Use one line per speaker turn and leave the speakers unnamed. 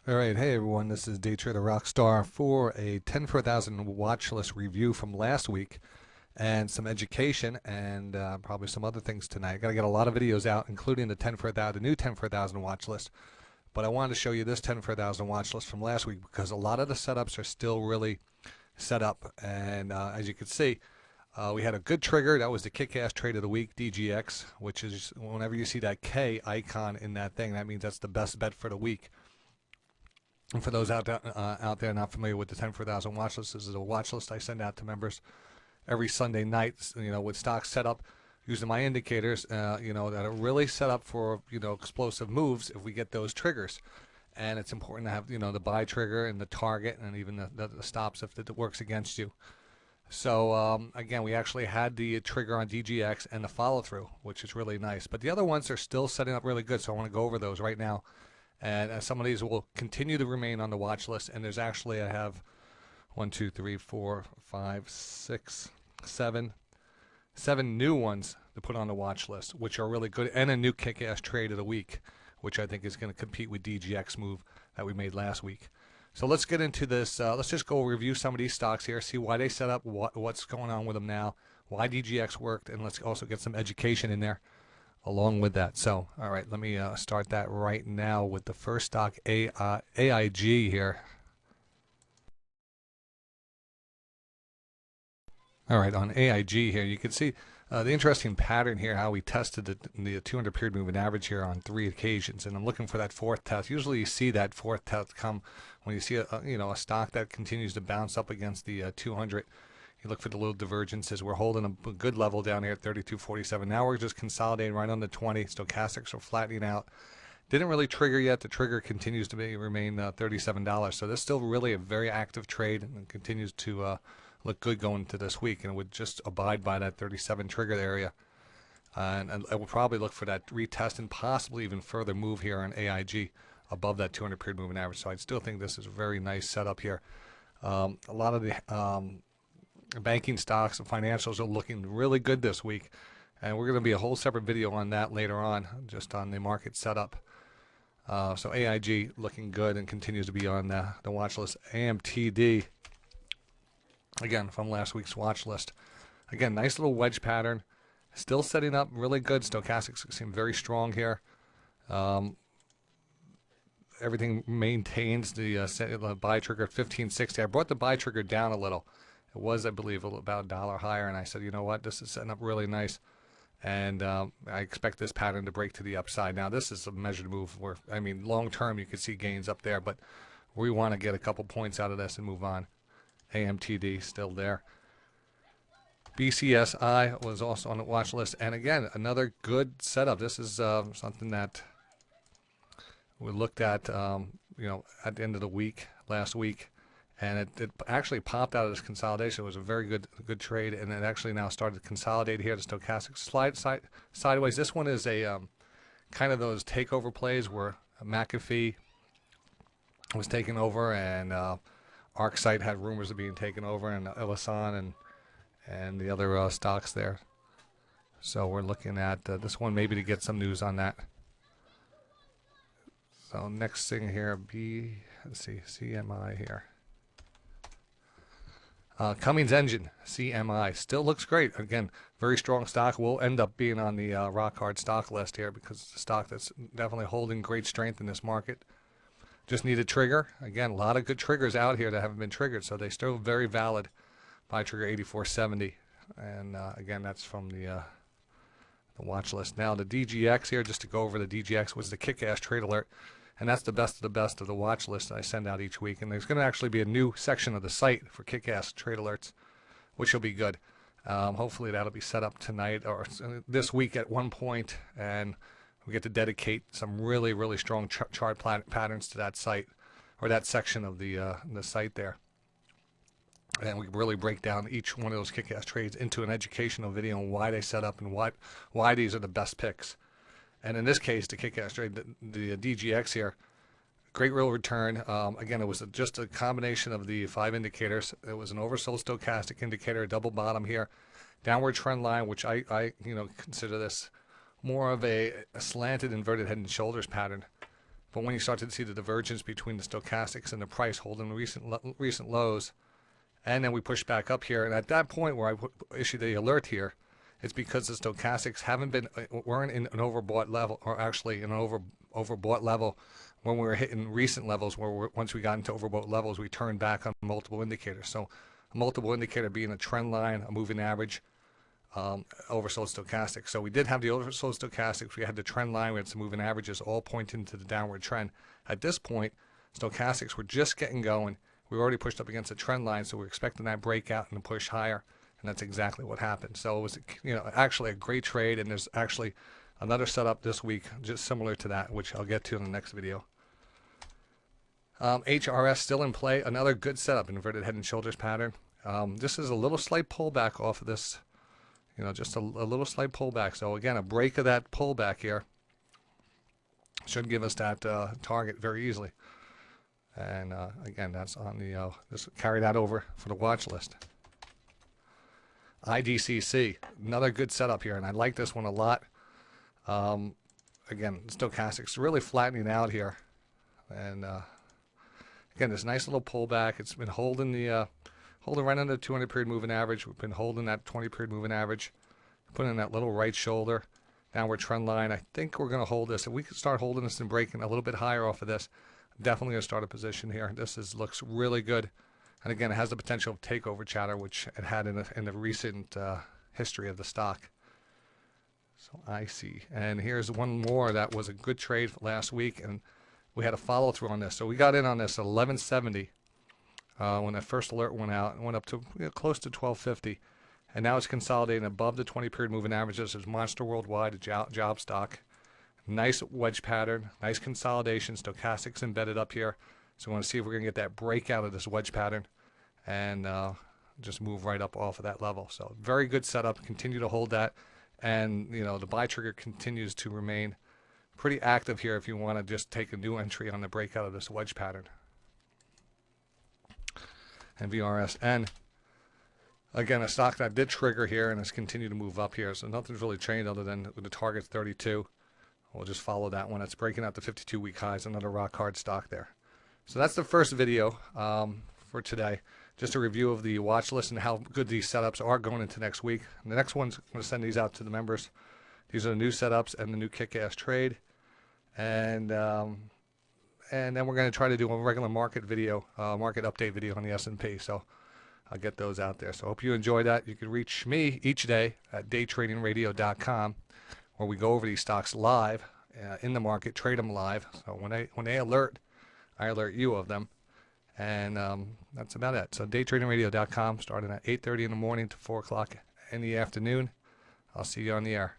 All right, hey everyone, this is DayTraderRockStar for a 10 for 1,000 watch list review from last week and some education and probably some other things tonight. I got to get a lot of videos out, including the 10 for 1,000, the new 10 for 1,000 watch list. But I wanted to show you this 10 for 1,000 watch list from last week because a lot of the setups are still really set up. And as you can see, we had a good trigger. That was the kick-ass trade of the week, DGX, which is whenever you see that K icon in that thing, that means that's the best bet for the week. And for those out there not familiar with the 10 for 1,000 watch list, this is a watch list I send out to members every Sunday night, with stocks set up using my indicators, that are really set up for, explosive moves if we get those triggers. And it's important to have, the buy trigger and the target and even the stops if it works against you. So, again, we actually had the trigger on DGX and the follow through, which is really nice. But the other ones are still setting up really good, so I want to go over those right now. And some of these will continue to remain on the watch list. And there's actually, I have 1, 2, 3, 4, 5, 6, 7 new ones to put on the watch list, which are really good, and a new kick-ass trade of the week, which I think is going to compete with DGX move that we made last week. So let's get into this. Let's just go review some of these stocks here, see why they set up, what's going on with them now, why DGX worked, and let's also get some education in there along with that. So, all right, let me start that right now with the first stock, AIG here. All right, on AIG here, you can see the interesting pattern here, how we tested the 200 period moving average here on 3 occasions, and I'm looking for that fourth test. Usually you see that fourth test come when you see a stock that continues to bounce up against the 200. You look for the little divergences. We're holding a good level down here at 32.47. Now we're just consolidating right on the 20. Stochastics are flattening out. Didn't really trigger yet. The trigger continues to remain $37. So this is still really a very active trade and continues to look good going into this week. And it would just abide by that 37 trigger area. And I will probably look for that retest and possibly even further move here on AIG above that 200 period moving average. So I still think this is a very nice setup here. A lot of the banking stocks and financials are looking really good this week, and we're going to be a whole separate video on that later on, just on the market setup. So AIG looking good and continues to be on the watch list. AMTD, again, from last week's watch list. Again, nice little wedge pattern, still setting up really good. Stochastics seem very strong here. Everything maintains the buy trigger at 1560. I brought the buy trigger down a little. It was, I believe, about $1 higher, and I said, you know what, this is setting up really nice, and I expect this pattern to break to the upside. Now, this is a measured move where, long term, you could see gains up there, but we want to get a couple points out of this and move on. AMTD still there. BCSI was also on the watch list, and again, another good setup. This is something that we looked at, at the end of the week, last week. And it actually popped out of this consolidation. It was a very good trade, and it actually now started to consolidate here. The stochastic slide sideways. This one is a kind of those takeover plays where McAfee was taken over, and ArcSight had rumors of being taken over, and Ellison and the other stocks there. So we're looking at this one maybe to get some news on that. So next thing here, let's see, CMI here. Cummins Engine, CMI, still looks great. Again, very strong stock. Will end up being on the rock hard stock list here because it's a stock that's definitely holding great strength in this market. Just need a trigger. Again, a lot of good triggers out here that haven't been triggered, so they still very valid. Buy trigger 84.70, and again, that's from the watch list. Now the DGX here, just to go over the DGX, was the kick-ass trade alert. And that's the best of the watch list that I send out each week. And there's going to actually be a new section of the site for kick-ass trade alerts, which will be good. Hopefully that'll be set up tonight or this week at one point, and we get to dedicate some really, really strong chart patterns to that site or that section of the site there. And we really break down each one of those kick-ass trades into an educational video on why they set up and why these are the best picks. And in this case, the kick-ass trade, the DGX here, great real return. Again, it was just a combination of the 5 indicators. It was an oversold stochastic indicator, a double bottom here, downward trend line, which I consider this more of a slanted inverted head and shoulders pattern. But when you start to see the divergence between the stochastics and the price holding recent lows, and then we push back up here, and at that point where I issued the alert here, it's because the stochastics weren't in an overbought level, or actually an overbought level when we were hitting recent levels, where once we got into overbought levels, we turned back on multiple indicators. So a multiple indicator being a trend line, a moving average, oversold stochastics. So we did have the oversold stochastics, we had the trend line, we had some moving averages all pointing to the downward trend. At this point, stochastics were just getting going. We were already pushed up against a trend line, so we're expecting that breakout and push higher, and that's exactly what happened. So it was, actually a great trade, and there's actually another setup this week just similar to that, which I'll get to in the next video. HRS still in play, another good setup, inverted head and shoulders pattern. This is a little slight pullback off of this, just a little slight pullback. So again, a break of that pullback here should give us that target very easily. And again, that's on the, just carry that over for the watch list. IDCC, another good setup here, and I like this one a lot. Again, stochastics really flattening out here. And again, this nice little pullback. It's been holding the holding right under the 200 period moving average. We've been holding that 20 period moving average, putting in that little right shoulder, downward trend line. I think we're going to hold this. If we can start holding this and breaking a little bit higher off of this, definitely going to start a position here. This looks really good, and again, it has the potential of takeover chatter, which it had in the recent history of the stock. So I see, and here's one more that was a good trade last week, and we had a follow through on this. So we got in on this at 1170 when that first alert went out, and went up to close to 1250, and now it's consolidating above the 20 period moving averages. There's Monster Worldwide, a job stock. Nice wedge pattern, nice consolidation, stochastics embedded up here. So we want to see if we're going to get that breakout of this wedge pattern and just move right up off of that level. So very good setup, continue to hold that. And the buy trigger continues to remain pretty active here if you want to just take a new entry on the breakout of this wedge pattern. And VRSN, again, a stock that did trigger here and has continued to move up here. So nothing's really changed other than the target's 32. We'll just follow that one. It's breaking out the 52-week highs, another rock hard stock there. So that's the first video for today. Just a review of the watch list and how good these setups are going into next week. And the next one's going to send these out to the members. These are the new setups and the new kick-ass trade. And then we're going to try to do a regular market video, market update video on the S&P. So I'll get those out there. So I hope you enjoy that. You can reach me each day at DayTraderRockStar, where we go over these stocks live in the market, trade them live. So when they alert, I alert you of them. And that's about it. So DayTraderRockStar, starting at 8:30 in the morning to 4 o'clock in the afternoon. I'll see you on the air.